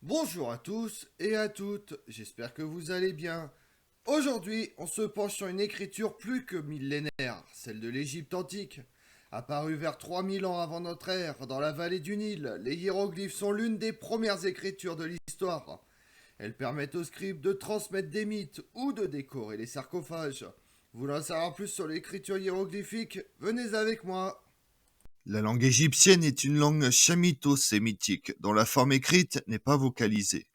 Bonjour à tous et à toutes, j'espère que vous allez bien. Aujourd'hui, on se penche sur une écriture plus que millénaire, celle de l'Égypte antique. Apparue vers 3000 ans avant notre ère, dans la vallée du Nil, les hiéroglyphes sont l'une des premières écritures de l'histoire. Elles permettent aux scribes de transmettre des mythes ou de décorer les sarcophages. Vous voulez en savoir plus sur l'écriture hiéroglyphique? Venez avec moi. La langue égyptienne est une langue chamito-sémitique dont la forme écrite n'est pas vocalisée.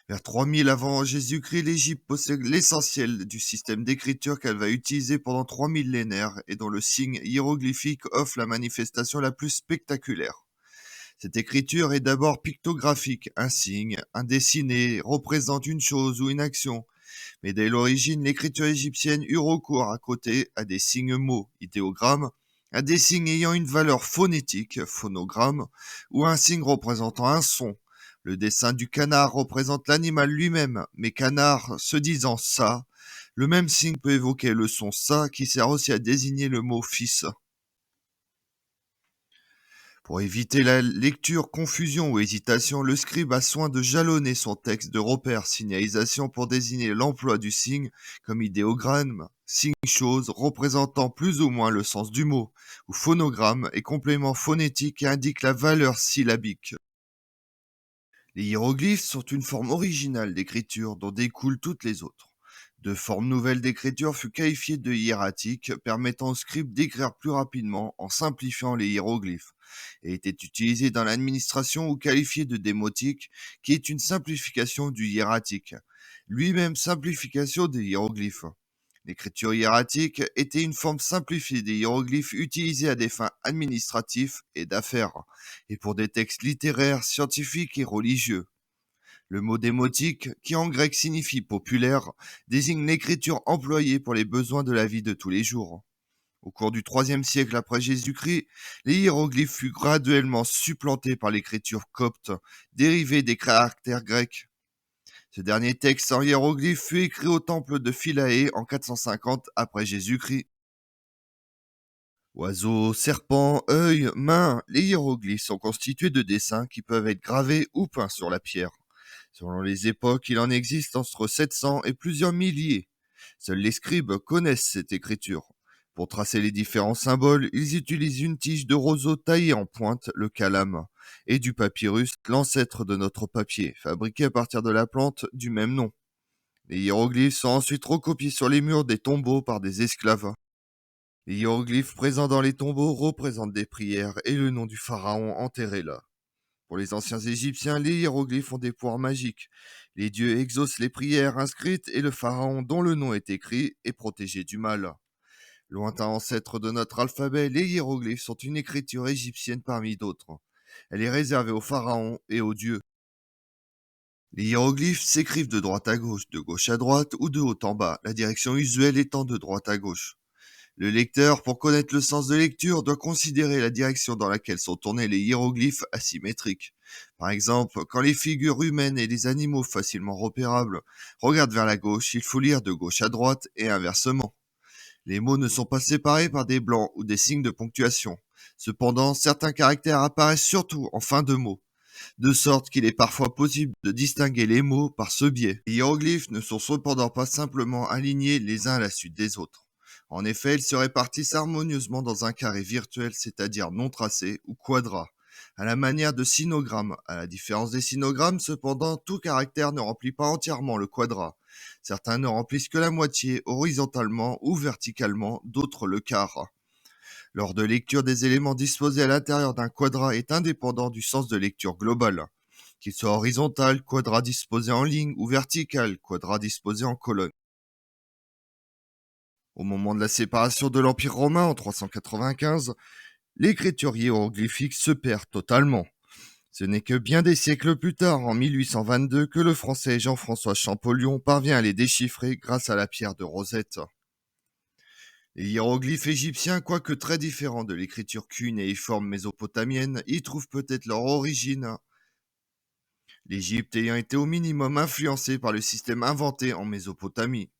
Vers 3000 avant Jésus-Christ, l'Égypte possède l'essentiel du système d'écriture qu'elle va utiliser pendant 3 millénaires et dont le signe hiéroglyphique offre la manifestation la plus spectaculaire. Cette écriture est d'abord pictographique, un signe, un dessiné représente une chose ou une action. Mais dès l'origine, l'écriture égyptienne eut recours à côté à des signes mots, idéogrammes, à des signes ayant une valeur phonétique, phonogramme, ou un signe représentant un son. Le dessin du canard représente l'animal lui-même, mais canard se disant ça, le même signe peut évoquer le son ça qui sert aussi à désigner le mot fils. Pour éviter la lecture, confusion ou hésitation, le scribe a soin de jalonner son texte de repères, signalisation pour désigner l'emploi du signe comme idéogramme, signe-chose représentant plus ou moins le sens du mot, ou phonogramme et complément phonétique qui indique la valeur syllabique. Les hiéroglyphes sont une forme originale d'écriture dont découlent toutes les autres. De formes nouvelles d'écriture fut qualifiée de hiératique, permettant au scribe d'écrire plus rapidement en simplifiant les hiéroglyphes, et était utilisée dans l'administration ou qualifiée de démotique, qui est une simplification du hiératique, lui-même simplification des hiéroglyphes. L'écriture hiératique était une forme simplifiée des hiéroglyphes utilisée à des fins administratives et d'affaires, et pour des textes littéraires, scientifiques et religieux. Le mot démotique, qui en grec signifie populaire, désigne l'écriture employée pour les besoins de la vie de tous les jours. Au cours du IIIe siècle après Jésus-Christ, les hiéroglyphes furent graduellement supplantés par l'écriture copte, dérivée des caractères grecs. Ce dernier texte en hiéroglyphe fut écrit au temple de Philae en 450 après Jésus-Christ. Oiseaux, serpents, œils, mains, les hiéroglyphes sont constitués de dessins qui peuvent être gravés ou peints sur la pierre. Selon les époques, il en existe entre 700 et plusieurs milliers. Seuls les scribes connaissent cette écriture. Pour tracer les différents symboles, ils utilisent une tige de roseau taillée en pointe, le calame, et du papyrus, l'ancêtre de notre papier, fabriqué à partir de la plante du même nom. Les hiéroglyphes sont ensuite recopiés sur les murs des tombeaux par des esclaves. Les hiéroglyphes présents dans les tombeaux représentent des prières et le nom du pharaon enterré là. Pour les anciens Égyptiens, les hiéroglyphes ont des pouvoirs magiques. Les dieux exaucent les prières inscrites et le pharaon dont le nom est écrit est protégé du mal. Lointain ancêtre de notre alphabet, les hiéroglyphes sont une écriture égyptienne parmi d'autres. Elle est réservée aux pharaons et aux dieux. Les hiéroglyphes s'écrivent de droite à gauche, de gauche à droite ou de haut en bas, la direction usuelle étant de droite à gauche. Le lecteur, pour connaître le sens de lecture, doit considérer la direction dans laquelle sont tournés les hiéroglyphes asymétriques. Par exemple, quand les figures humaines et les animaux facilement repérables regardent vers la gauche, il faut lire de gauche à droite et inversement. Les mots ne sont pas séparés par des blancs ou des signes de ponctuation. Cependant, certains caractères apparaissent surtout en fin de mots, de sorte qu'il est parfois possible de distinguer les mots par ce biais. Les hiéroglyphes ne sont cependant pas simplement alignés les uns à la suite des autres. En effet, ils se répartissent harmonieusement dans un carré virtuel, c'est-à-dire non tracé ou quadrat, à la manière de sinogrammes. À la différence des sinogrammes, cependant, tout caractère ne remplit pas entièrement le quadrat. Certains ne remplissent que la moitié, horizontalement ou verticalement, d'autres le quart. Lors de lecture, des éléments disposés à l'intérieur d'un quadrat est indépendant du sens de lecture global, qu'il soit horizontal, quadrat disposé en ligne, ou vertical, quadrat disposé en colonne. Au moment de la séparation de l'Empire romain en 395, l'écriture hiéroglyphique se perd totalement. Ce n'est que bien des siècles plus tard, en 1822, que le français Jean-François Champollion parvient à les déchiffrer grâce à la pierre de Rosette. Les hiéroglyphes égyptiens, quoique très différents de l'écriture cunéiforme mésopotamienne, y trouvent peut-être leur origine, l'Égypte ayant été au minimum influencée par le système inventé en Mésopotamie.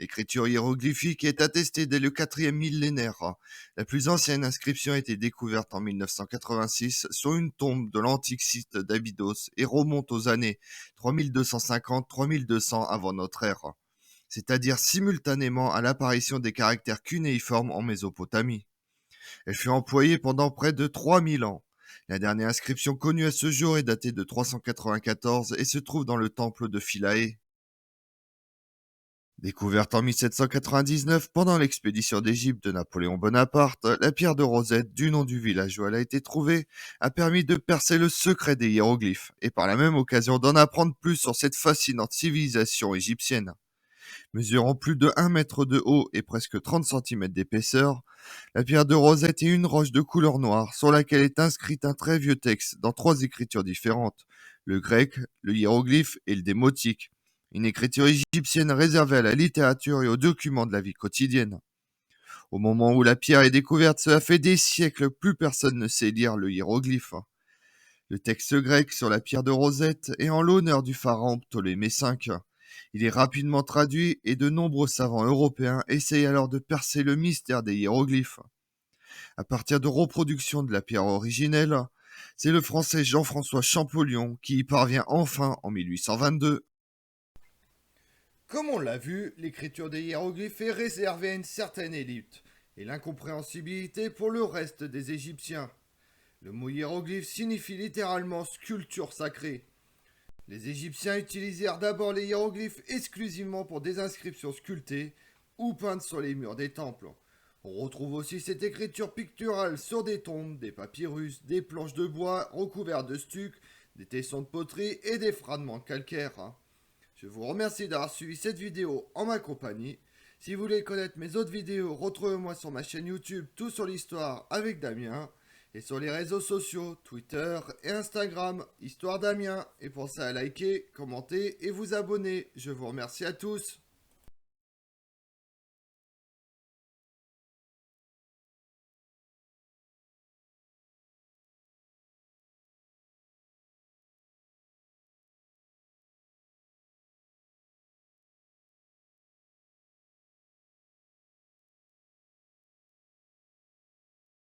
L'écriture hiéroglyphique est attestée dès le 4e millénaire. La plus ancienne inscription a été découverte en 1986 sur une tombe de l'antique site d'Abydos et remonte aux années 3250-3200 avant notre ère, c'est-à-dire simultanément à l'apparition des caractères cunéiformes en Mésopotamie. Elle fut employée pendant près de 3000 ans. La dernière inscription connue à ce jour est datée de 394 et se trouve dans le temple de Philae. Découverte en 1799 pendant l'expédition d'Égypte de Napoléon Bonaparte, la pierre de Rosette, du nom du village où elle a été trouvée, a permis de percer le secret des hiéroglyphes et par la même occasion d'en apprendre plus sur cette fascinante civilisation égyptienne. Mesurant plus de 1 mètre de haut et presque 30 centimètres d'épaisseur, la pierre de Rosette est une roche de couleur noire sur laquelle est inscrit un très vieux texte dans 3 écritures différentes, le grec, le hiéroglyphe et le démotique. Une écriture égyptienne réservée à la littérature et aux documents de la vie quotidienne. Au moment où la pierre est découverte, cela fait des siècles, plus personne ne sait lire le hiéroglyphe. Le texte grec sur la pierre de Rosette est en l'honneur du pharaon Ptolémée V. Il est rapidement traduit et de nombreux savants européens essayent alors de percer le mystère des hiéroglyphes. À partir de reproductions de la pierre originelle, c'est le français Jean-François Champollion qui y parvient enfin en 1822. Comme on l'a vu, l'écriture des hiéroglyphes est réservée à une certaine élite, et l'incompréhensibilité pour le reste des Égyptiens. Le mot hiéroglyphe signifie littéralement sculpture sacrée. Les Égyptiens utilisèrent d'abord les hiéroglyphes exclusivement pour des inscriptions sculptées ou peintes sur les murs des temples. On retrouve aussi cette écriture picturale sur des tombes, des papyrus, des planches de bois recouvertes de stuc, des tessons de poterie et des fragments calcaires. Je vous remercie d'avoir suivi cette vidéo en ma compagnie. Si vous voulez connaître mes autres vidéos, retrouvez-moi sur ma chaîne YouTube Tout sur l'Histoire avec Damien et sur les réseaux sociaux Twitter et Instagram Histoire Damien. Et pensez à liker, commenter et vous abonner. Je vous remercie à tous.